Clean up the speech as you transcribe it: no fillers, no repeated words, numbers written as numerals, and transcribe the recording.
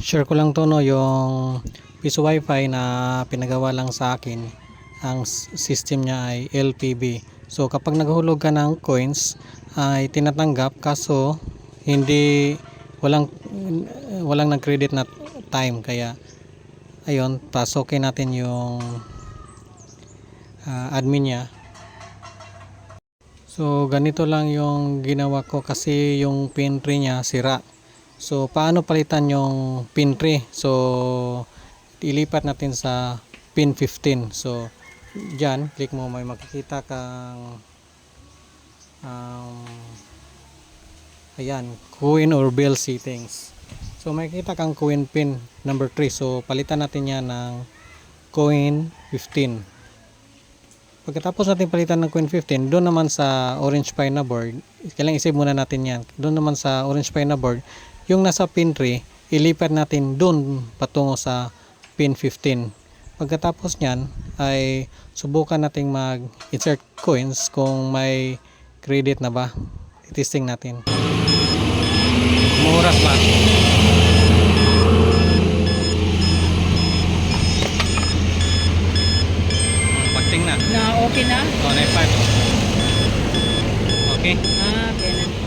Share ko lang to no, yung piso wifi na pinagawa lang sa akin. Ang system niya ay LPB. So kapag naghulog ka ng coins ay tinatanggap, kaso hindi walang walang nag-credit na time, kaya ayun, pasokin natin yung admin niya. So ganito lang yung ginawa ko kasi yung pin tree niya sira. So paano palitan yung pin tree? So ilipat natin sa pin 15. So diyan, click mo, may makikita kang ayan, coin or bell settings. So makikita kang coin pin number 3. So palitan natin yan ng coin 15. Pagkatapos natin palitan ng coin 15, doon naman sa orange pine na board, kailangan isave muna natin yan. Doon naman sa orange pine na board, yung nasa pin 3, ilipat natin doon patungo sa pin 15. Pagkatapos nyan, ay subukan nating mag-insert coins kung may credit na ba. I-testing natin. Umuras ba? Pagting na. Na okay na? Oh, na 5. Okay. Okay na.